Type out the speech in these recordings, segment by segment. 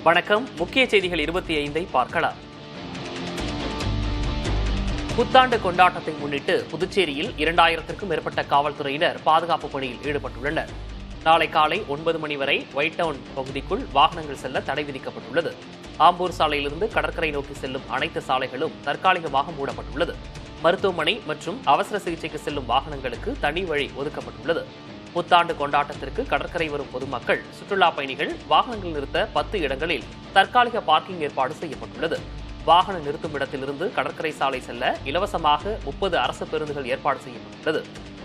வணக்கம். முக்கிய செய்திகள் 25 பார்க்கலாம். புத்தாண்டு கொண்டாட்டத்தை முன்னிட்டு புதுச்சேரியில் 2000க்கும் மேற்பட்ட காவல்துறையினர் பாதுகாப்பு பணியில் ஈடுபட்டுள்ளனர். நாளை காலை 9 மணி வரை ஒயிட் டவுன் பகுதிக்குள் வாகனங்கள் செல்ல தடை விதிக்கப்பட்டுள்ளது. ஆம்பூர் சாலையிலிருந்து கடற்கரை நோக்கி செல்லும் அனைத்து சாலைகளும் தற்காலிகமாக மூடப்பட்டுள்ளது. மருத்துவமனை மற்றும் அவசர சிகிச்சைக்கு செல்லும் வாகனங்களுக்கு தனி வழி ஒதுக்கப்பட்டுள்ளது. புத்தாண்டு கொண்டாட்டத்திற்கு கடற்கரை வரும் பொதுமக்கள், சுற்றுலா பயணிகள் வாகனங்கள் நிறுத்த 10 இடங்களில் தற்காலிக பார்க்கிங் ஏற்பாடு செய்யப்பட்டுள்ளது. வாகன நிறுத்தும் இடத்திலிருந்து கடற்கரை சாலை செல்ல இலவசமாக 30 அரசு பேருந்துகள் ஏற்பாடு செய்யப்பட்டுள்ளது.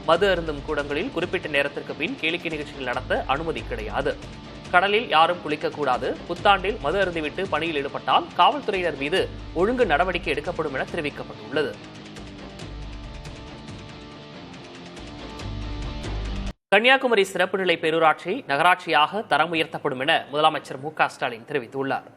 மது அருந்தும் கூடங்களில் குறிப்பிட்ட நேரத்திற்கு பின் கேளிக்கை நிகழ்ச்சிகள் நடத்த அனுமதி கிடையாது. கடலில் யாரும் குளிக்கக்கூடாது. புத்தாண்டில் மது அருந்திவிட்டு பணியில் ஈடுபட்டால் காவல்துறையினர் மீது ஒழுங்கு நடவடிக்கை எடுக்கப்படும் என தெரிவிக்கப்பட்டுள்ளது. கன்னியாகுமரி சிறப்பு நிலை பேரூராட்சி நகராட்சியாக தரம் உயர்த்தப்படும் என முதலமைச்சர் மு.க.ஸ்டாலின் தெரிவித்துள்ளார்.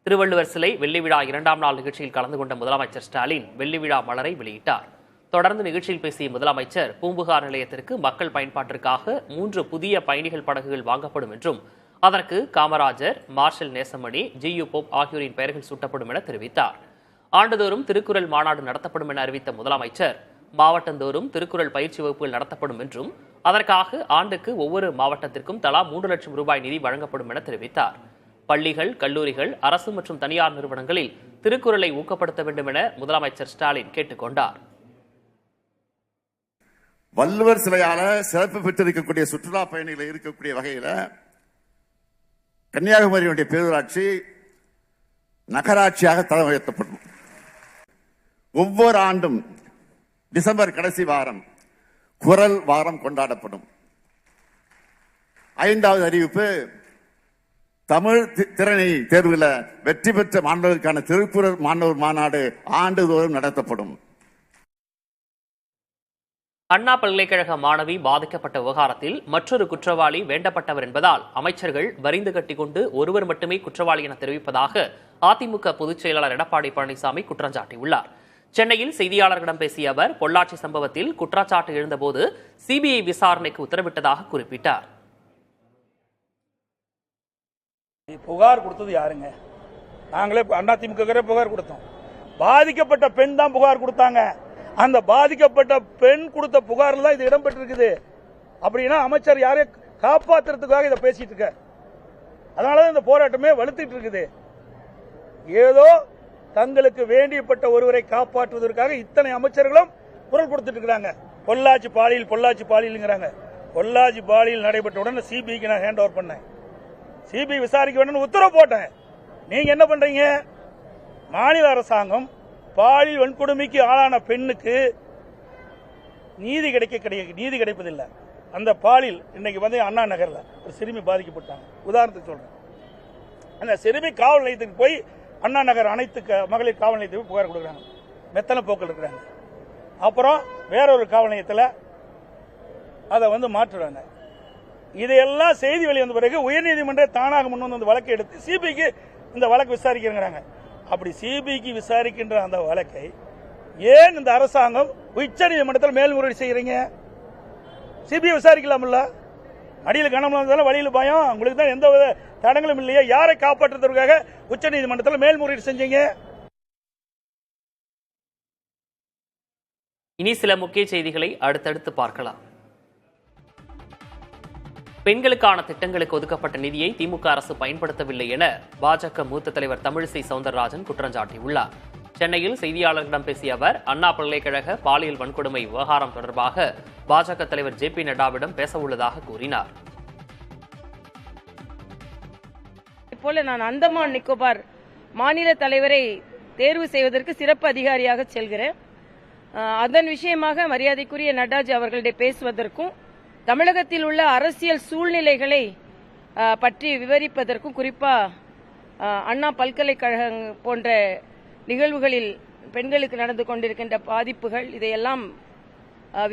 திருவள்ளுவர் சிலை வெள்ளி விழா 2ஆம் நாள் நிகழ்ச்சியில் கலந்து கொண்ட முதலமைச்சர் ஸ்டாலின் வெள்ளி விழா மலரை வெளியிட்டார். தொடர்ந்து நிகழ்ச்சியில் பேசிய முதலமைச்சர் பூம்புகார் நிலையத்திற்கு மக்கள் பயன்பாட்டிற்காக 3 புதிய பயணிகள் படகுகள் வாங்கப்படும் என்றும் அதற்கு Kamarajar, marshal Nesamani, GU. Pope ஆகியோரின் பெயர்கள் சூட்டப்படும் என தெரிவித்தார். ஆண்டுதோறும் திருக்குறள் மாநாடு நடத்தப்படும் என அறிவித்த முதலமைச்சர் மாவட்டந்தோறும் திருக்குறள் பயிற்சி வகுப்புகள் நடத்தப்படும் என்றும் அதற்காக ஆண்டுக்கு ஒவ்வொரு மாவட்டத்திற்கும் தலா 3 லட்சம் ரூபாய் நிதி வழங்கப்படும் என தெரிவித்தார். பள்ளிகள், கல்லூரிகள், அரசு மற்றும் தனியார் நிறுவனங்களில் திருக்குறளை ஊக்கப்படுத்த வேண்டும் என முதலமைச்சர் ஸ்டாலின் கேட்டுக் கொண்டார். வள்ளுவர் சிலையால சிறப்பு பெற்றிருக்கக்கூடிய சுற்றுலா பயணிகள் இருக்கக்கூடிய வகையில் கன்னியாகுமரியுடைய பேரூராட்சி நகராட்சியாக தரம் உயர்த்தப்படும். ஒவ்வொரு ஆண்டும் டிசம்பர் கடைசி வாரம் குரல் வாரம் கொண்டாடப்படும். 5வது அறிவிப்பு, தமிழ் திறனை தேர்வில் வெற்றி பெற்ற மாணவர்களுக்கான திருக்குறள் மாணவர் மாநாடு ஆண்டுதோறும் நடத்தப்படும். அண்ணா பல்கலைக்கழக மாணவி பாதிக்கப்பட்ட விவகாரத்தில் மற்றொரு குற்றவாளி வேண்டப்பட்டவர் என்பதால் அமைச்சர்கள் வரிந்து கட்டிக்கொண்டு ஒருவர் மட்டுமே குற்றவாளி என தெரிவிப்பதாக அதிமுக பொதுச் செயலாளர் எடப்பாடி பழனிசாமி குற்றம் சாட்டியுள்ளார். சென்னையில் செய்தியாளர்களிடம் பேசிய அவர் பொள்ளாச்சி சம்பவத்தில் குற்றச்சாட்டு எழுந்தபோது சிபிஐ விசாரணைக்கு உத்தரவிட்டதாக குறிப்பிட்டார். புகார் கொடுத்தது யாருங்க? நாங்களே அதிமுக புகார் கொடுத்தோம். பாதிக்கப்பட்ட பெண் தான் புகார் கொடுத்தாங்க. அந்த பாதிக்கப்பட்ட பெண் கொடுத்த புகார்ல தான் இது இடம்பெற்றிருக்குது. அப்படின்னா அமைச்சர் யாரையும் காப்பாற்றுறதுக்காக இதை பேசிட்டு இருக்க. அதனாலதான் இந்த போராட்டமே வலுத்திட்டு இருக்குது. ஏதோ தங்களுக்கு வேண்டியப்பட்ட ஒருவரை காப்பாற்றுவதற்காக இத்தனை அமைச்சர்களும் குரல் கொடுத்துட்டு இருக்கிறாங்க. பொள்ளாச்சி பாலியல்ங்கிறாங்க. பொள்ளாச்சி பாலியல் நடைபெற்ற உடனே சிபிஐக்கு நான் ஹேண்ட் ஓவர் பண்ணேன். சிபிஐ விசாரிக்க வேண்டும் உத்தரவு போட்டேன். நீங்க என்ன பண்றீங்க? மாநில அரசாங்கம் பாலியல் வன்கொடுமைக்கு ஆளான பெண்ணுக்கு நீதி கிடைப்பதில்லை. அந்த பாலியல் இன்னைக்கு வந்து அண்ணா நகர்ல ஒரு சிறுமி பாதிக்கப்பட்டாங்க. உதாரணத்துக்கு சொல்றேன். அந்த சிறுமி காவல் நிலையத்துக்கு போய் அண்ணா நகர் அனைத்து மகளிர் காவல் நிலையத்துக்கு புகார் கொடுக்குறாங்க. மெத்தன போக்கில் இருக்கிறாங்க. அப்புறம் வேறொரு காவல் நிலையத்தில் அதை வந்து மாற்றுறாங்க. இதையெல்லாம் செய்தி வெளிவந்த பிறகு உயர்நீதிமன்றம் தானாக முன் வந்து வழக்கை எடுத்து சிபிஐக்கு இந்த வழக்கு விசாரிக்கிறாங்க. அப்படி சிபிஐக்கு விசாரிக்கின்ற அந்த வழக்கை ஏன் இந்த அரசாங்கம் உச்சநீதிமன்றத்தில் மேல்முறையீடு செய்யறீங்க? சிபிஐ விசாரிக்கலாம்ல. அடியில் கனமளம் இருந்தாலும் வழியில் பயம். உங்களுக்கு தான் எந்த வித தடங்களும் இல்லையா? யாரை காப்பாற்றுவதற்காக உச்சநீதிமன்றத்தில் மேல்முறையீடு செஞ்சீங்க? இனி சில முக்கிய செய்திகளை அடுத்தடுத்து பார்க்கலாம். பெண்களுக்கான திட்டங்களுக்கு ஒதுக்கப்பட்ட நிதியை திமுக அரசு பயன்படுத்தவில்லை என பாஜக மூத்த தலைவர் தமிழிசை சவுந்தரராஜன் குற்றம் சாட்டியுள்ளார். சென்னையில் செய்தியாளர்களிடம் பேசிய அவர் அண்ணா பல்கலைக்கழக பாலியல் வன்கொடுமை விவகாரம் தொடர்பாக பாஜக தலைவர் ஜே.பி. நட்டாவிடம் பேச உள்ளதாக கூறினார். போல நான் அந்தமான் நிக்கோபார் மாநில தலைவரை தேர்வு செய்வதற்கு சிறப்பு அதிகாரியாக செல்கிறேன். அதன் விஷயமாக மரியாதைக்குரிய நட்டாஜி அவர்களிடம் பேசுவதற்கும் தமிழகத்தில் உள்ள அரசியல் சூழ்நிலைகளை பற்றி விவரிப்பதற்கும், குறிப்பா அண்ணா பல்கலைக்கழகம் போன்ற நிகழ்வுகளில் பெண்களுக்கு நடந்து கொண்டிருக்கின்ற பாதிப்புகள் இதையெல்லாம்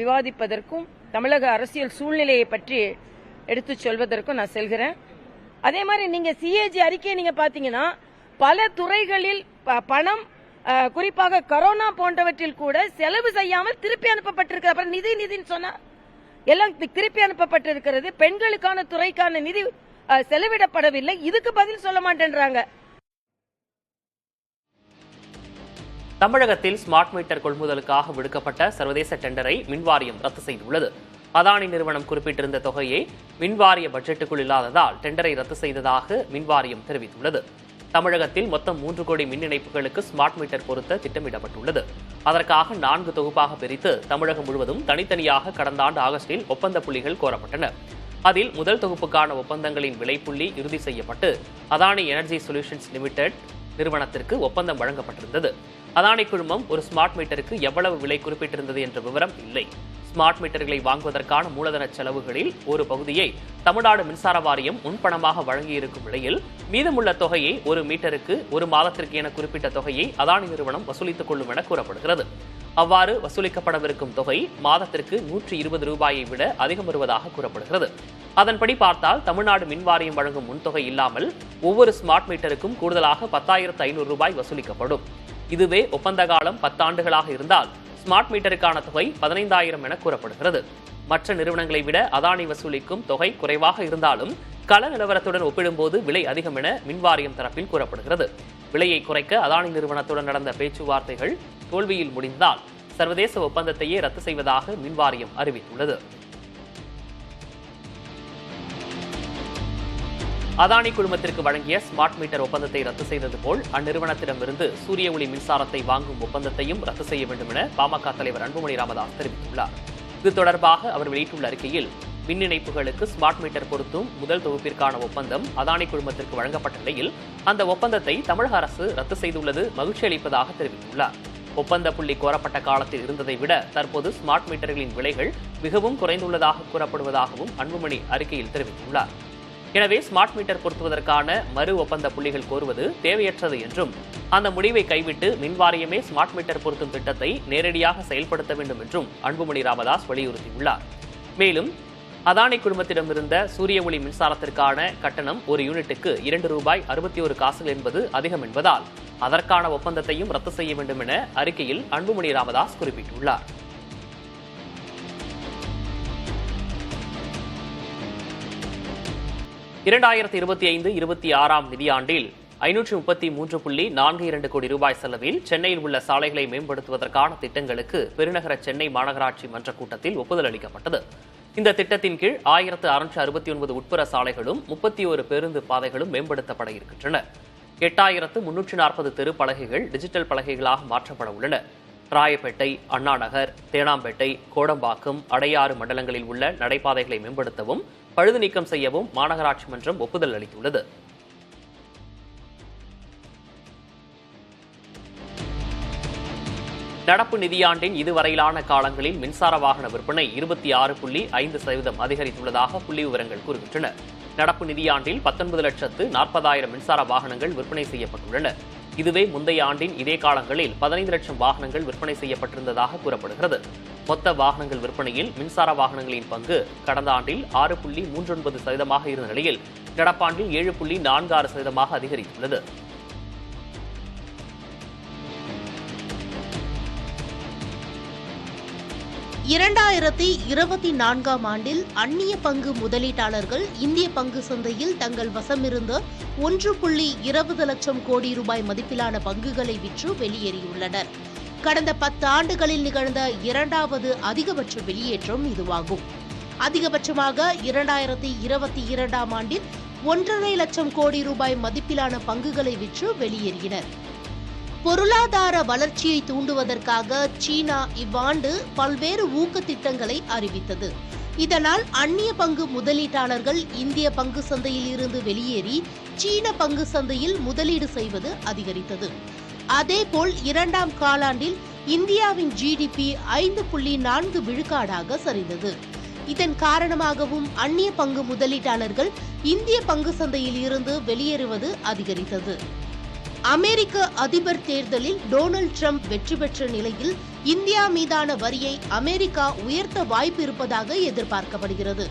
விவாதிப்பதற்கும் தமிழக அரசியல் சூழ்நிலையை பற்றி எடுத்துச் சொல்வதற்கும் நான் செல்கிறேன். அதே மாதிரி நீங்க சிஏஜி அறிக்கையை நீங்க பாத்தீங்கன்னா பல துறைகளில் பணம் குறிப்பாக கொரோனா போன்றவற்றில் கூட செலவு செய்யாமல் திருப்பி அனுப்பப்பட்டிருக்கிறது. அப்புறம் நிதின்னு சொன்னா எல்லாம் திருப்பி அனுப்பப்பட்டிருக்கிறது. பெண்களுக்கான துறைக்கான நிதி செலவிடப்படவில்லை. இதுக்கு பதில் சொல்ல மாட்டேன்றாங்க. தமிழகத்தில் ஸ்மார்ட் மீட்டர் கொள்முதலுக்காக விடுக்கப்பட்ட சர்வதேச டெண்டரை மின்வாரியம் ரத்து செய்துள்ளது. அதானி நிறுவனம் குறிப்பிட்டிருந்த தொகையை மின்வாரிய பட்ஜெட்டுக்குள் இல்லாததால் டெண்டரை ரத்து செய்ததாக மின்வாரியம் தெரிவித்துள்ளது. தமிழகத்தில் மொத்தம் 3 கோடி மின் இணைப்புகளுக்கு ஸ்மார்ட் மீட்டர் பொருத்த திட்டமிடப்பட்டுள்ளது. அதற்காக 4 தொகுப்பாக பிரித்து தமிழகம் முழுவதும் தனித்தனியாக கடந்த ஆண்டு ஆகஸ்டில் ஒப்பந்த புள்ளிகள் கோரப்பட்டன. அதில் முதல் தொகுப்புக்கான ஒப்பந்தங்களின் விலைப்புள்ளி இறுதி செய்யப்பட்டு அதானி எனர்ஜி சொல்யூஷன்ஸ் லிமிடெட் நிறுவனத்திற்கு ஒப்பந்தம் வழங்கப்பட்டிருந்தது. அதானி குழுமம் ஒரு ஸ்மார்ட் மீட்டருக்கு எவ்வளவு விலை குறிப்பிட்டிருந்தது என்ற விவரம் இல்லை. ஸ்மார்ட் மீட்டர்களை வாங்குவதற்கான மூலதன செலவுகளில் ஒரு பகுதியை தமிழ்நாடு மின்சார வாரியம் முன்பணமாக வழங்கியிருக்கும் நிலையில் மீதமுள்ள தொகையை ஒரு மீட்டருக்கு 1 மாதத்திற்கு என குறிப்பிட்ட தொகையை அதானி நிறுவனம் வசூலித்துக் கொள்ளும் என கூறப்படுகிறது. அவ்வாறு வசூலிக்கப்படவிருக்கும் தொகை மாதத்திற்கு 120 ரூபாயை விட அதிகம் வருவதாக கூறப்படுகிறது. அதன்படி பார்த்தால் தமிழ்நாடு மின்வாரியம் வழங்கும் முன்தொகை இல்லாமல் ஒவ்வொரு ஸ்மார்ட் மீட்டருக்கும் கூடுதலாக 10,500 ரூபாய் வசூலிக்கப்படும். இதுவே ஒப்பந்த காலம் 10 ஆண்டுகளாக இருந்தால் ஸ்மார்ட் மீட்டருக்கான தொகை 15,000 என கூறப்படுகிறது. மற்ற நிறுவனங்களை விட அதானி வசூலிக்கும் தொகை குறைவாக இருந்தாலும் கள நிலவரத்துடன் ஒப்பிடும்போது விலை அதிகம் என மின்வாரியம் தரப்பில் கூறப்படுகிறது. விலையை குறைக்க அதானி நிறுவனத்துடன் நடந்த பேச்சுவார்த்தைகள் தோல்வியில் முடிந்தால் சர்வதேச ஒப்பந்தத்தையே ரத்து செய்வதாக மின்வாரியம் அறிவித்துள்ளது. அதானி குழுமத்திற்கு வழங்கிய ஸ்மார்ட் மீட்டர் ஒப்பந்தத்தை ரத்து செய்தது போல் அந்நிறுவனத்திடமிருந்து சூரிய ஒளி மின்சாரத்தை வாங்கும் ஒப்பந்தத்தையும் ரத்து செய்ய வேண்டும் என பாமக தலைவர் அன்புமணி ராமதாஸ் தெரிவித்துள்ளார். இது தொடர்பாக அவர் வெளியிட்டுள்ள அறிக்கையில் மின் இணைப்புகளுக்கு ஸ்மார்ட் மீட்டர் பொருத்தும் முதல் தொகுப்பிற்கான ஒப்பந்தம் அதானி குழுமத்திற்கு வழங்கப்பட்ட நிலையில் அந்த ஒப்பந்தத்தை தமிழக அரசு ரத்து செய்துள்ளது மகிழ்ச்சி அளிப்பதாக தெரிவித்துள்ளார். ஒப்பந்த புள்ளி கோரப்பட்ட காலத்தில் இருந்ததை விட தற்போது ஸ்மார்ட் மீட்டர்களின் விலைகள் மிகவும் குறைந்துள்ளதாக கூறப்படுவதாகவும் அன்புமணி அறிக்கையில் தெரிவித்துள்ளார். எனவே ஸ்மார்ட் மீட்டர் பொருத்துவதற்கான மறு ஒப்பந்த புள்ளிகள் கோருவது தேவையற்றது என்றும் அந்த முடிவை கைவிட்டு மின்வாரியமே ஸ்மார்ட் மீட்டர் பொருத்தும் திட்டத்தை நேரடியாக செயல்படுத்த வேண்டும் என்றும் அன்புமணி ராமதாஸ் வலியுறுத்தியுள்ளார். மேலும் அதானி குழுமத்திடமிருந்த சூரிய ஒளி மின்சாரத்திற்கான கட்டணம் ஒரு யூனிட்டுக்கு 2 ரூபாய் 61 காசுகள் என்பது அதிகம் என்பதால் அதற்கான ஒப்பந்தத்தையும் ரத்து செய்ய வேண்டும் என அறிக்கையில் அன்புமணி ராமதாஸ் குறிப்பிட்டுள்ளார். இரண்டாயிரத்தி 25-26 நிதியாண்டில் 533.42 கோடி ரூபாய் செலவில் சென்னையில் உள்ள சாலைகளை மேம்படுத்துவதற்கான திட்டங்களுக்கு பெருநகர சென்னை மாநகராட்சி மன்ற கூட்டத்தில் ஒப்புதல் அளிக்கப்பட்டது. இந்த திட்டத்தின் கீழ் 1669 உட்புற சாலைகளும் 31 பேருந்து பாதைகளும் மேம்படுத்தப்பட இருக்கின்றன. 8340 தெரு பலகைகள் டிஜிட்டல் பலகைகளாக மாற்றப்பட உள்ளன. ராயப்பேட்டை, அண்ணாநகர், தேனாம்பேட்டை, கோடம்பாக்கம், அடையாறு மண்டலங்களில் உள்ள நடைபாதைகளை மேம்படுத்தவும் பழுது நீக்கம் செய்யவும் மாநகராட்சி மன்றம் ஒப்புதல் அளித்துள்ளது. நடப்பு நிதியாண்டின் இதுவரையிலான காலங்களில் மின்சார வாகன விற்பனை 26.5% அதிகரித்துள்ளதாக புள்ளி விவரங்கள் கூறுகின்றன. நடப்பு நிதியாண்டில் 19,40,000 மின்சார வாகனங்கள் விற்பனை செய்யப்பட்டுள்ளன. இதுவே முந்தைய ஆண்டின் இதே காலங்களில் 15 லட்சம் வாகனங்கள் விற்பனை செய்யப்பட்டிருந்ததாக கூறப்படுகிறது. மொத்த வாகனங்கள் விற்பனையில் மின்சார வாகனங்களின் பங்கு கடந்த ஆண்டில் 6.39% இருந்த நிலையில் நடப்பாண்டில் 7.46% அதிகரித்துள்ளது. இரண்டாயிரத்தி 24ஆம் ஆண்டில் அந்நிய பங்கு முதலீட்டாளர்கள் இந்திய பங்கு சந்தையில் தங்கள் வசமிருந்த 1.20 லட்சம் கோடி ரூபாய் மதிப்பிலான பங்குகளை விற்று வெளியேறியுள்ளனர். கடந்த 10 ஆண்டுகளில் நிகழ்ந்த 2வது அதிகபட்ச வெளியேற்றம் இதுவாகும். அதிகபட்சமாக 2022ஆம் ஆண்டில் 1.5 லட்சம் கோடி ரூபாய் மதிப்பிலான பங்குகளை விற்று வெளியேறினர். பொருளாதார வளர்ச்சியை தூண்டுவதற்காக சீனா இவ்வாண்டு பல்வேறு ஊக்க திட்டங்களை அறிவித்தது. இதனால் அந்நிய பங்கு முதலீட்டாளர்கள் இந்திய பங்கு சந்தையில் இருந்து வெளியேறி சீன பங்கு சந்தையில் முதலீடு செய்வது அதிகரித்தது. அதேபோல் 2ஆம் காலாண்டில் இந்தியாவின் ஜிடிபி 5.4 விழுக்காடாக சரிந்தது. இதன் காரணமாகவும் அந்நிய பங்கு முதலீட்டாளர்கள் இந்திய பங்கு சந்தையில் இருந்து வெளியேறுவது அதிகரித்தது. அமெரிக்க அதிபர் தேர்தலில் டொனால்ட் ட்ரம்ப் வெற்றி பெற்ற நிலையில் இந்தியா மீதான வரியை அமெரிக்கா உயர்த்த வாய்ப்பு இருப்பதாக எதிர்பார்க்கப்படுகிறது.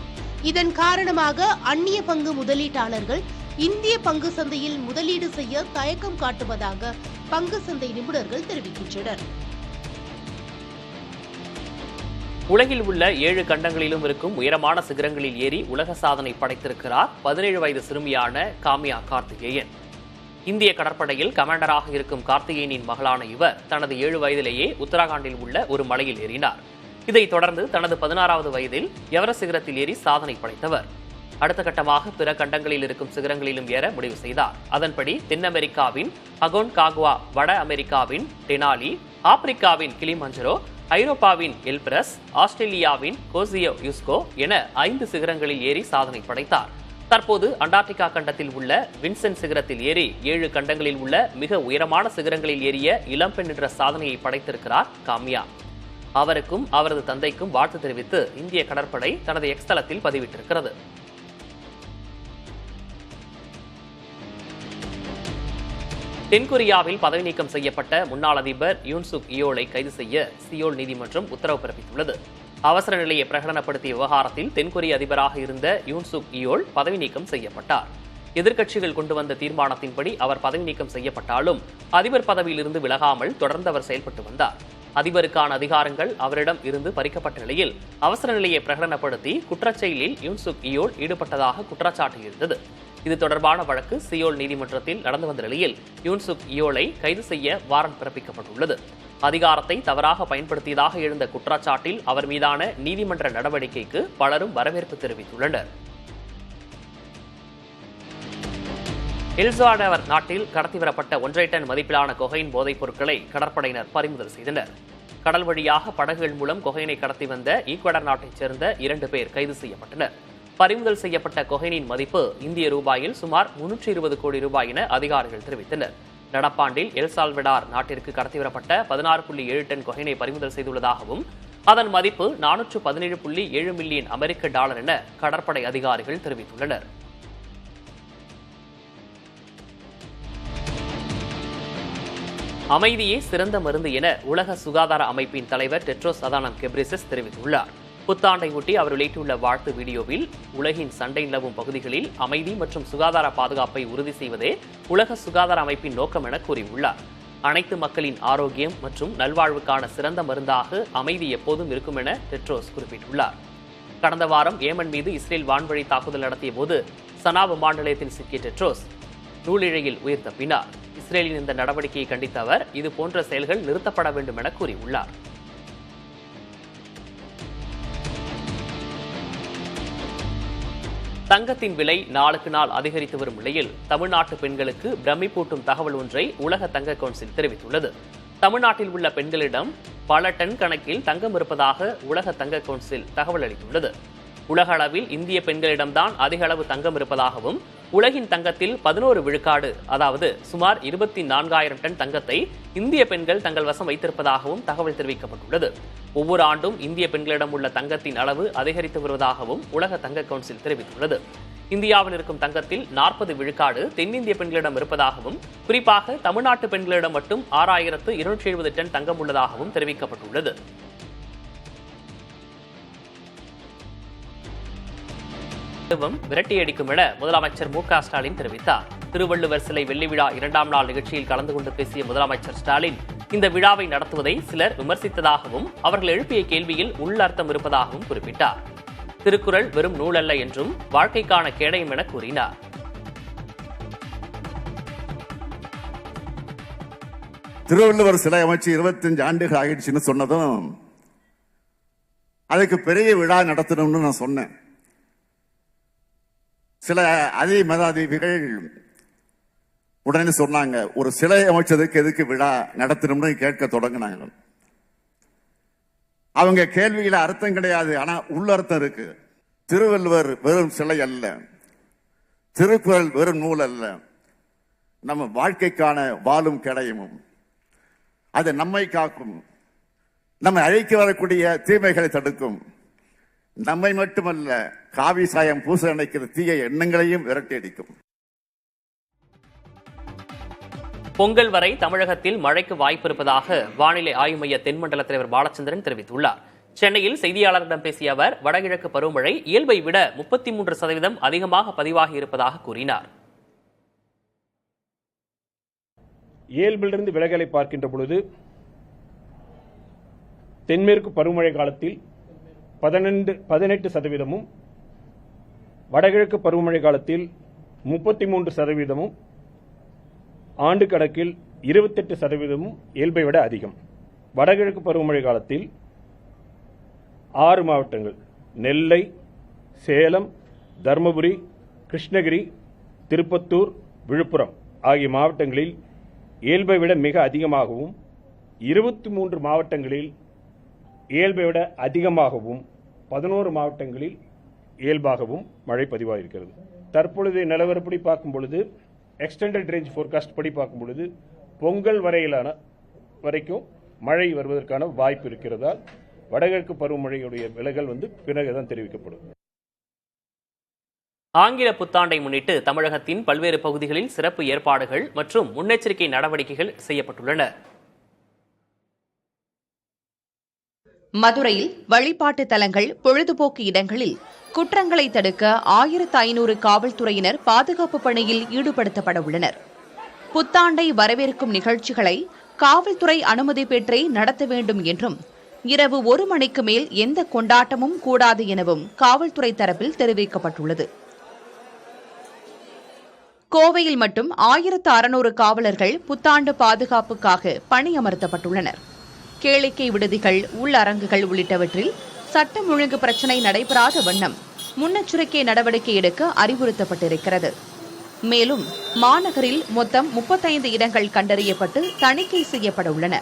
இதன் காரணமாக அந்நிய பங்கு முதலீட்டாளர்கள் இந்திய பங்கு சந்தையில் முதலீடு செய்ய தயக்கம் காட்டுவதாக பங்கு சந்தை நிபுணர்கள் தெரிவிக்கின்றனர். உலகில் உள்ள 7 கண்டங்களிலும் இருக்கும் உயரமான சிகரங்களில் ஏறி உலக சாதனை படைத்திருக்கிறார் 17 வயது சிறுமியான காமியா கார்த்திகேயன். இந்திய கடற்படையில் கமாண்டராக இருக்கும் கார்த்திகேயனின் மகளான இவர் தனது 7 வயதிலேயே உத்தராகண்டில் உள்ள ஒரு மலையில் ஏறினார். இதைத் தொடர்ந்து தனது 16வது வயதில் எவரெஸ்ட் சிகரத்தில் ஏறி சாதனை படைத்தவர். அடுத்த கட்டமாக பிற கண்டங்களில் இருக்கும் சிகரங்களிலும் ஏற முடிவு செய்தார். அதன்படி தென் அமெரிக்காவின் அகோன்காகுவா, வட அமெரிக்காவின் டெனாலி, ஆப்பிரிக்காவின் கிளிமஞ்சரோ, ஐரோப்பாவின் எல்பிரஸ், ஆஸ்திரேலியாவின் கோசியோ யுஸ்கோ என 5 சிகரங்களில் ஏறி சாதனை படைத்தார். தற்போது அண்டார்டிகா கண்டத்தில் உள்ள வின்சென்ட் சிகரத்தில் ஏறி 7 கண்டங்களில் உள்ள மிக உயரமான சிகரங்களில் ஏறிய இளம்பெண் என்ற சாதனையை படைத்திருக்கிறார் காமியா. அவருக்கும் அவரது தந்தைக்கும் வாழ்த்து தெரிவித்து இந்திய கடற்படை தனது எக்ஸ் தளத்தில் பதிவிட்டிருக்கிறது. தென்கொரியாவில் பதவி நீக்கம் செய்யப்பட்ட முன்னாள் அதிபர் யூன் சுக் இயோலை கைது செய்ய சியோல் நீதிமன்றம் உத்தரவு பிறப்பித்துள்ளது. அவசர நிலையை பிரகடனப்படுத்திய விவகாரத்தில் தென்கொரிய அதிபராக இருந்த யூன் சுக் இயோல் பதவி நீக்கம் செய்யப்பட்டார். எதிர்க்கட்சிகள் கொண்டு வந்த தீர்மானத்தின்படி அவர் பதவி நீக்கம் செய்யப்பட்டாலும் அதிபர் பதவியிலிருந்து விலகாமல் தொடர்ந்து அவர் செயல்பட்டு வந்தார். அதிபருக்கான அதிகாரங்கள் அவரிடம் இருந்து பறிக்கப்பட்ட நிலையில் அவசர நிலையை பிரகடனப்படுத்தி குற்றச்செயலில் யூன் சுக் இயோல் ஈடுபட்டதாக குற்றச்சாட்டு இருந்தது. இது தொடர்பான வழக்கு சியோல் நீதிமன்றத்தில் நடந்து வந்த நிலையில் யூன் சுக் இயோலை கைது செய்ய வாரண்ட் பிறப்பிக்கப்பட்டுள்ளது. அதிகாரத்தை தவறாக பயன்படுத்தியதாக எழுந்த குற்றச்சாட்டில் அவர் மீதான நீதிமன்ற நடவடிக்கைக்கு பலரும் வரவேற்பு தெரிவித்துள்ளனர். எல்சால்வடார் நாட்டில் கடத்தி வரப்பட்ட 1.5 டன் மதிப்பிலான கொகைன் போதைப் பொருட்களை கடற்படையினர் பறிமுதல் செய்தனர். கடல் வழியாக படகுகள் மூலம் கொகைனை கடத்தி வந்த ஈக்வடார் நாட்டைச் சேர்ந்த 2 பேர் கைது செய்யப்பட்டனர். பறிமுதல் செய்யப்பட்ட கொகைனின் மதிப்பு இந்திய ரூபாயில் சுமார் 320 கோடி ரூபாய் என அதிகாரிகள் தெரிவித்தனர். நடப்பாண்டில் எல்சால்வடார் நாட்டிற்கு கடத்திவரப்பட்ட 16.7 டன் கொகைனை பறிமுதல் செய்துள்ளதாகவும் அதன் மதிப்பு 417.7 மில்லியன் அமெரிக்க டாலர் என கடற்படை அதிகாரிகள் தெரிவித்துள்ளனர். அமைதியே சிறந்த மருந்து என உலக சுகாதார அமைப்பின் தலைவர் டெட்ரோஸ் அதானம் கெப்ரிசஸ் தெரிவித்துள்ளார். புத்தாண்டை ஒட்டி அவர் வெளியிட்டுள்ள வாழ்த்து வீடியோவில் உலகின் சண்டை நிலவும் பகுதிகளில் அமைதி மற்றும் சுகாதார பாதுகாப்பை உறுதி செய்வதே உலக சுகாதார அமைப்பின் நோக்கம் என கூறியுள்ளார். அனைத்து மக்களின் ஆரோக்கியம் மற்றும் நல்வாழ்வுக்கான சிறந்த மருந்தாக அமைதி எப்போதும் இருக்கும் என டெட்ரோஸ் குறிப்பிட்டுள்ளார். கடந்த வாரம் ஏமன் மீது இஸ்ரேல் வான்வழி தாக்குதல் நடத்திய போது சனா விமான நிலையத்தில் சிக்கிய டெட்ரோஸ் நூலிழையில் உயிர் தப்பினார். இஸ்ரேலின் இந்த நடவடிக்கையை கண்டித்த அவர் இது போன்ற செயல்கள் நிறுத்தப்பட வேண்டும் என கூறியுள்ளார். தங்கத்தின் விலை நாளுக்கு நாள் அதிகரித்து வரும் நிலையில் தமிழ்நாட்டு பெண்களுக்கு பிரமிப்பூட்டும் தகவல் ஒன்றை உலக தங்க கவுன்சில் தெரிவித்துள்ளது. தமிழ்நாட்டில் உள்ள பெண்களிடம் பல டன் கணக்கில் தங்கம் இருப்பதாக உலக தங்க கவுன்சில் தகவல் அளித்துள்ளது. உலக அளவில் இந்திய பெண்களிடம்தான் அதிக அளவு தங்கம் இருப்பதாகவும் உலகின் தங்கத்தில் 11 விழுக்காடு அதாவது சுமார் 24,000 டன் தங்கத்தை இந்திய பெண்கள் தங்கள் வசம் வைத்திருப்பதாகவும் தகவல் தெரிவிக்கப்பட்டுள்ளது. ஒவ்வொரு ஆண்டும் இந்திய பெண்களிடம் உள்ள தங்கத்தின் அளவு அதிகரித்து வருவதாகவும் உலக தங்க கவுன்சில் தெரிவித்துள்ளது. இந்தியாவில் இருக்கும் தங்கத்தில் 40 விழுக்காடு தென்னிந்திய பெண்களிடம் இருப்பதாகவும் குறிப்பாக தமிழ்நாட்டு பெண்களிடம் மட்டும் 6,270 டன் தங்கம் உள்ளதாகவும் தெரிவிக்கப்பட்டுள்ளது. விரட்டியடிக்கும் என முதலமைச்சர் மு.க. ஸ்டாலின் தெரிவித்தார். திருவள்ளுவர் சிலை வெள்ளி விழா 2ஆம் நாள் நிகழ்ச்சியில் கலந்து கொண்டு பேசிய முதலமைச்சர் ஸ்டாலின் இந்த விழாவை நடத்துவதை சிலர் விமர்சித்ததாகவும் அவர்கள் எழுப்பிய கேள்வியில் உள்ளர்த்தம் இருப்பதாகவும் குறிப்பிட்டார். திருக்குறள் வெறும் நூல் அல்ல என்றும் வாழ்க்கைக்கான கேடயம் என கூறினார். திருவள்ளுவர் சிலை அமைச்சு 25 ஆண்டுகள் ஆகிடுச்சுன்னு சொன்னதும் அதுக்கு பெரிய விழா நடத்தணும்னு நான் சொன்னேன். சில அதி மதாதிபிகள் உடனே சொன்னாங்க, ஒரு சிலை அமைச்சதுக்கு எதுக்கு விழா நடத்தணும்னு கேட்க தொடங்கினாங்க. அவங்க கேள்வியில அர்த்தம் கிடையாது, ஆனா உள்ளர்த்தம் இருக்கு. திருவள்ளுவர் வெறும் சிலை அல்ல, திருக்குறள் வெறும் நூல் அல்ல, நம்ம வாழ்க்கைக்கான வாழும் கேடயமும். அது நம்மை காக்கும், நம்மை அழைக்க வரக்கூடிய தீமைகளை தடுக்கும். நம்மை மட்டுமல்ல, காவி சாயம் பூச நினைக்கிற தீய எண்ணங்களையும் விரட்டி அடிக்கும். பொங்கல் வரை தமிழகத்தில் மழைக்கு வாய்ப்பு இருப்பதாக வானிலை ஆய்வு மைய தென்மண்டல தலைவர் பாலச்சந்திரன் தெரிவித்துள்ளார். சென்னையில் செய்தியாளர்களிடம் பேசிய அவர் வடகிழக்கு பருவமழை இயல்பை விட 33% அதிகமாக பதிவாகி இருப்பதாக கூறினார். இயல்பிலிருந்து விலகலை பார்க்கின்ற பொழுது தென்மேற்கு பருவமழை காலத்தில் 18%, வடகிழக்கு பருவமழை காலத்தில் 33%, ஆண்டு கணக்கில் 28% இயல்பை விட அதிகம். வடகிழக்கு பருவமழை காலத்தில் 6 மாவட்டங்கள் நெல்லை, சேலம், தருமபுரி, கிருஷ்ணகிரி, திருப்பத்தூர், விழுப்புரம் ஆகிய மாவட்டங்களில் இயல்பை விட மிக அதிகமாகவும் 23 மாவட்டங்களில் இயல்பை விட அதிகமாகவும் 11 மாவட்டங்களில் இயல்பாகவும் மழை பதிவாகியிருக்கிறது. தற்பொழுது நிலவரப்படி பார்க்கும் பொழுது எக்ஸ்டெண்டட் ரேஞ்ச் ஃபோர்காஸ்ட் படி பார்க்கும் பொழுது பொங்கல் வரைக்கும் மழை வருவதற்கான வாய்ப்பு இருக்கிறதால் வடகிழக்கு பருவமழையுடைய விலகல் பிறகுதான் தெரிவிக்கப்படும். ஆங்கில புத்தாண்டை முன்னிட்டு தமிழகத்தின் பல்வேறு பகுதிகளில் சிறப்பு ஏற்பாடுகள் மற்றும் முன்னெச்சரிக்கை நடவடிக்கைகள் செய்யப்பட்டுள்ளன. மதுரையில் வழிபாட்டு தலங்கள், பொழுதுபோக்கு இடங்களில் குற்றங்களை தடுக்க 1500 காவல்துறையினர் பாதுகாப்பு பணியில் ஈடுபடுத்தப்பட உள்ளனர். புத்தாண்டை வரவேற்கும் நிகழ்ச்சிகளை காவல்துறை அனுமதி பெற்றே நடத்த வேண்டும் என்றும், இரவு 1 மணிக்கு மேல் எந்த கொண்டாட்டமும் கூடாது எனவும் காவல்துறை தரப்பில் தெரிவிக்கப்பட்டுள்ளது. கோவையில் மட்டும் 1600 காவலர்கள் புத்தாண்டு பாதுகாப்புக்காக பணியமர்த்தப்பட்டுள்ளனர். கேளிக்கை விடுதிகள், உள்ளரங்குகள் உள்ளிட்டவற்றில் சட்டம் ஒழுங்கு பிரச்சினை நடைபெறாத வண்ணம் முன்னெச்சரிக்கை நடவடிக்கை எடுக்க அறிவுறுத்தப்பட்டிருக்கிறது. மேலும் மாநகரில் மொத்தம் 35 இடங்கள் கண்டறியப்பட்டு தணிக்கை செய்யப்பட உள்ளன.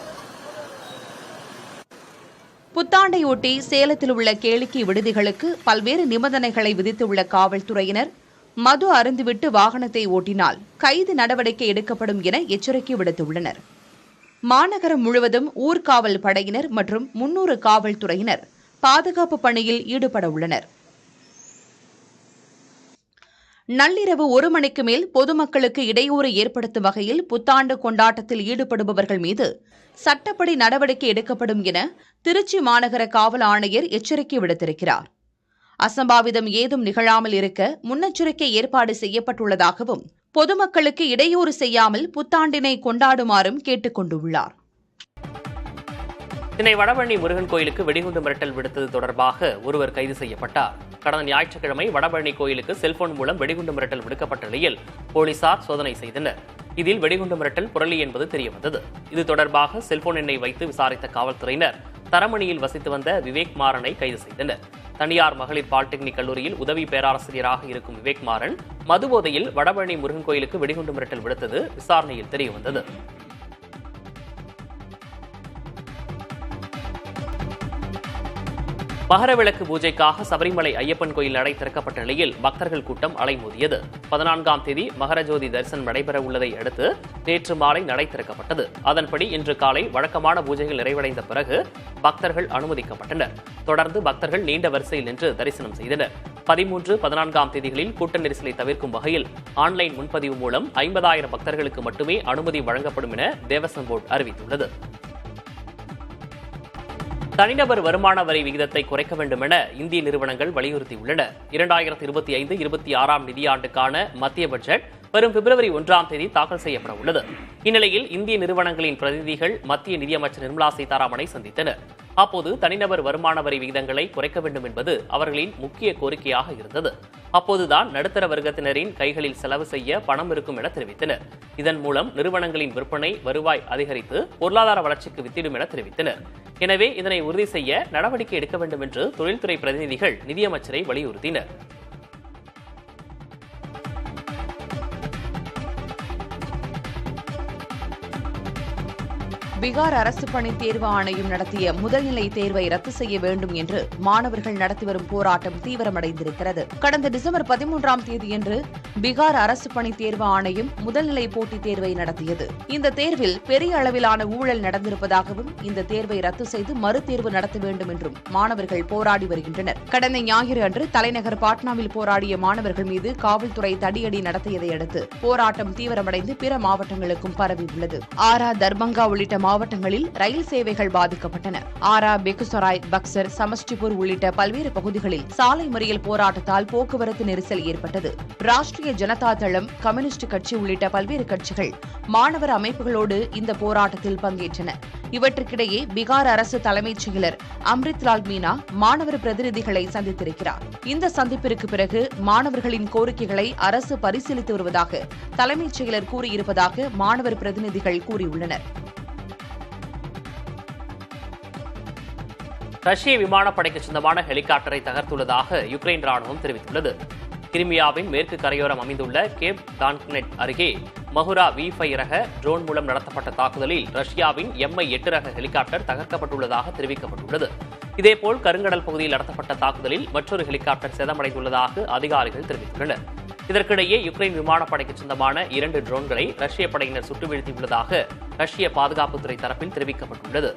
புத்தாண்டையொட்டி சேலத்தில் உள்ள கேளிக்கை விடுதிகளுக்கு பல்வேறு நிபந்தனைகளை விதித்துள்ள காவல்துறையினர், மது அருந்திவிட்டு வாகனத்தை ஓட்டினால் கைது நடவடிக்கை எடுக்கப்படும் என எச்சரிக்கை விடுத்துள்ளனர். மாநகரம் முழுவதும் ஊர்காவல் படையினர் மற்றும் 300 காவல்துறையினர் பாதுகாப்பு பணியில் ஈடுபட உள்ளனர். நள்ளிரவு 1 மணிக்கு மேல் பொதுமக்களுக்கு இடையூறு ஏற்படுத்தும் வகையில் புத்தாண்டு கொண்டாட்டத்தில் ஈடுபடுபவர்கள் மீது சட்டப்படி நடவடிக்கை எடுக்கப்படும் என திருச்சி மாநகர காவல் ஆணையர் எச்சரிக்கை விடுத்திருக்கிறார். அசம்பாவிதம் ஏதும் நிகழாமல் இருக்க முன்னெச்சரிக்கை ஏற்பாடு செய்யப்பட்டுள்ளதாகவும், பொதுமக்களுக்கு இடையூறு செய்யாமல் புத்தாண்டினை கொண்டாடுமாறும் கேட்டுக் கொண்டுள்ளார். சென்னை வடபழனி முருகன் கோயிலுக்கு வெடிகுண்டு மிரட்டல் விடுத்தது தொடர்பாக ஒருவர் கைது செய்யப்பட்டார். கடந்த ஞாயிற்றுக்கிழமை வடபழனி கோயிலுக்கு செல்போன் மூலம் வெடிகுண்டு மிரட்டல் விடுக்கப்பட்ட நிலையில் போலீசார் சோதனை செய்தனர். இதில் வெடிகுண்டு மிரட்டல் புரளி என்பது தெரியவந்தது. இது தொடர்பாக செல்போன் எண்ணை வைத்து விசாரித்த காவல்துறையினர் தரமணியில் வசித்து வந்த விவேக் மாறனை கைது செய்தனர். தனியார் மகளிர் பாலிடெக்னிக் கல்லூரியில் உதவி பேராசிரியராக இருக்கும் விவேக் மாறன் மதுபோதையில் வடபழனி முருகன் கோயிலுக்கு வெடிகுண்டு மிரட்டல் விடுத்தது விசாரணையில் தெரியவந்தது. மகரவிளக்கு பூஜைக்காக சபரிமலை ஐயப்பன் கோயில் நடை திறக்கப்பட்ட நிலையில் பக்தர்கள் கூட்டம் அலைமோதியது. 14ஆம் தேதி மகரஜோதி தரிசனம் நடைபெற உள்ளதை அடுத்து நேற்று மாலை நடை திறக்கப்பட்டது. அதன்படி இன்று காலை வழக்கமான பூஜைகள் நிறைவடைந்த பிறகு பக்தர்கள் அனுமதிக்கப்பட்டனர். தொடர்ந்து பக்தர்கள் நீண்ட வரிசையில் நின்று தரிசனம் செய்தனர். 13, 14ஆம் தேதிகளில் கூட்ட நெரிசலை தவிர்க்கும் வகையில் ஆன்லைன் முன்பதிவு மூலம் 50,000 பக்தர்களுக்கு மட்டுமே அனுமதி வழங்கப்படும் என தேவஸ்வம் போர்டு அறிவித்துள்ளது. தனிநபர் வருமான வரி விகிதத்தை குறைக்க வேண்டும் என இந்திய நிறுவனங்கள் வலியுறுத்தியுள்ளன. 2025-26ஆம் நிதியாண்டுக்கான மத்திய பட்ஜெட் வரும் பிப்ரவரி 1ஆம் தேதி தாக்கல் செய்யப்பட உள்ளது. இந்நிலையில் இந்திய நிறுவனங்களின் பிரதிநிதிகள் மத்திய நிதியமைச்சர் நிர்மலா சீதாராமனை சந்தித்தனர். அப்போது தனிநபர் வருமான வரி விகிதங்களை குறைக்க வேண்டும் என்பது அவர்களின் முக்கிய கோரிக்கையாக இருந்தது. அப்போதுதான் நடுத்தர வர்க்கத்தினரின் கைகளில் செலவு செய்ய பணம் இருக்கும் என தெரிவித்தனர். இதன் மூலம் நிறுவனங்களின் விற்பனை வருவாய் அதிகரித்து பொருளாதார வளர்ச்சிக்கு வித்திடும் என தெரிவித்தனர். எனவே இதனை உறுதி செய்ய நடவடிக்கை எடுக்க வேண்டும் என்று தொழில்துறை பிரதிநிதிகள் நிதியமைச்சரை வலியுறுத்தினர். பீகார் அரசு பணி தேர்வு ஆணையம் நடத்திய முதல்நிலை தேர்வை ரத்து செய்ய வேண்டும் என்று மாணவர்கள் நடத்தி வரும் போராட்டம் தீவிரமடைந்திருக்கிறது. கடந்த டிசம்பர் 13ஆம் தேதியன்று பீகார் அரசு பணி தேர்வு ஆணையம் முதல்நிலை போட்டித் தேர்வை நடத்தியது. இந்த தேர்வில் பெரிய அளவிலான ஊழல் நடந்திருப்பதாகவும் இந்த தேர்வை ரத்து செய்து மறுதேர்வு நடத்த வேண்டும் என்றும் மாணவர்கள் போராடி வருகின்றனர். கடந்த ஞாயிறு அன்று தலைநகர் பாட்னாவில் போராடிய மாணவர்கள் மீது காவல்துறை தடியடி நடத்தியதை அடுத்து போராட்டம் தீவிரமடைந்து பிற மாவட்டங்களுக்கும் பரவியுள்ளது. ஆரா, தர்பங்கா உள்ளிட்ட மாவட்டங்களில் ரயில் சேவைகள் பாதிக்கப்பட்டன. ஆரா, பெகுசராய், பக்சர், சமஸ்டிபூர் உள்ளிட்ட பல்வேறு பகுதிகளில் சாலை மறியல் போராட்டத்தால் போக்குவரத்து நெரிசல் ஏற்பட்டது. ராஷ்டிரிய ஜனதா தளம், கம்யூனிஸ்ட் கட்சி உள்ளிட்ட பல்வேறு கட்சிகள் மாணவர் அமைப்புகளோடு இந்த போராட்டத்தில் பங்கேற்றன. இவற்றுக்கிடையே பீகார் அரசு தலைமைச் செயலர் அம்ரித்லால் மீனா மாணவர் பிரதிநிதிகளை சந்தித்திருக்கிறார். இந்த சந்திப்பிற்கு பிறகு மாணவர்களின் கோரிக்கைகளை அரசு பரிசீலித்து வருவதாக தலைமைச் செயலர் கூறியிருப்பதாக மாணவர் பிரதிநிதிகள் கூறியுள்ளனர். ரஷ்ய விமானப்படைக்கு சொந்தமான ஹெலிகாப்டரை தகர்த்துள்ளதாக யுக்ரைன் ராணுவம் தெரிவித்துள்ளது. கிரிமியாவின் மேற்கு கரையோரம் அமைந்துள்ள கேப் டான்க்னெட் அருகே மஹுரா V5 ரக ட்ரோன் மூலம் நடத்தப்பட்ட தாக்குதலில் ரஷ்யாவின் Mi-8 ரக ஹெலிகாப்டர் தகர்க்கப்பட்டுள்ளதாக தெரிவிக்கப்பட்டுள்ளது. இதேபோல் கருங்கடல் பகுதியில் நடத்தப்பட்ட தாக்குதலில் மற்றொரு ஹெலிகாப்டர் சேதமடைந்துள்ளதாக அதிகாரிகள் தெரிவித்துள்ளனர். இதற்கிடையே யுக்ரைன் விமானப்படைக்கு சொந்தமான 2 ட்ரோன்களை ரஷ்ய படையினர் சுட்டு வீழ்த்தியுள்ளதாக ரஷ்ய பாதுகாப்புத்துறை தரப்பில் தெரிவிக்கப்பட்டுள்ளது.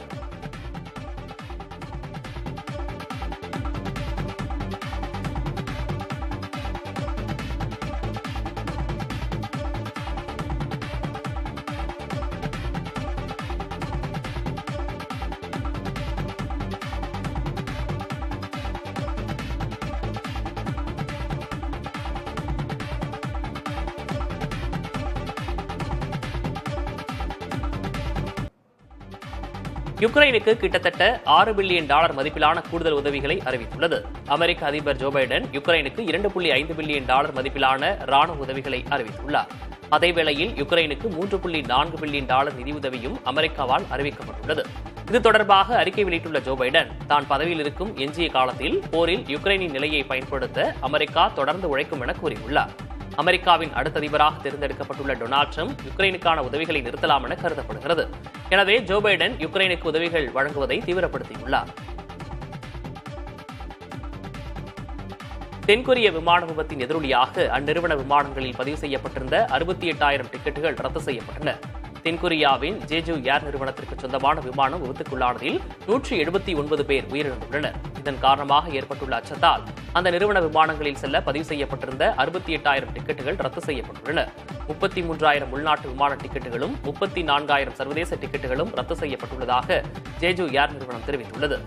யுக்ரைனுக்கு கிட்டத்தட்ட $6 பில்லியன் மதிப்பிலான கூடுதல் உதவிகளை அறிவித்துள்ளது. அமெரிக்க அதிபர் ஜோ பைடன் யுக்ரைனுக்கு $2.5 பில்லியன் மதிப்பிலான ராணுவ உதவிகளை அறிவித்துள்ளார். அதேவேளையில் யுக்ரைனுக்கு $3.4 பில்லியன் நிதியுதவியும் அமெரிக்காவால் அறிவிக்கப்பட்டுள்ளது. இது தொடர்பாக அறிக்கை வெளியிட்டுள்ள ஜோ பைடன், தான் பதவியில் இருக்கும் எஞ்சிய காலத்தில் போரில் யுக்ரைனின் நிலையை பயன்படுத்த அமெரிக்கா தொடர்ந்து உழைக்கும் என கூறியுள்ளார். அமெரிக்காவின் அடுத்த அதிபராக தேர்ந்தெடுக்கப்பட்டுள்ள டொனால்டு டிரம்ப் யுக்ரைனுக்கான உதவிகளை நிறுத்தலாம் என கருதப்படுகிறது. எனவே ஜோ பைடன் யுக்ரைனுக்கு உதவிகள் வழங்குவதை தீவிரப்படுத்தியுள்ளார். தென்கொரிய விமான விபத்தின் எதிரொலியாக அந்நிறுவன விமானங்களில் பதிவு செய்யப்பட்டிருந்த 68,000 டிக்கெட்டுகள் ரத்து செய்யப்பட்டன. தென்கொரியாவின் ஜேஜு ஏர் நிறுவனத்திற்கு சொந்தமான விமானம் விபத்துக்குள்ளானதில் 179 பேர் உயிரிழந்துள்ளனர். இதன் காரணமாக ஏற்பட்டுள்ள அச்சத்தால் அந்த நிறுவன விமானங்களில் செல்ல பதிவு செய்யப்பட்டிருந்த 68,000 டிக்கெட்டுகள் ரத்து செய்யப்பட்டுள்ளன. 33,000 உள்நாட்டு விமான டிக்கெட்டுகளும் 34,000 சர்வதேச டிக்கெட்டுகளும் ரத்து செய்யப்பட்டுள்ளதாக ஜேஜு ஏர் நிறுவனம் தெரிவித்துள்ளது.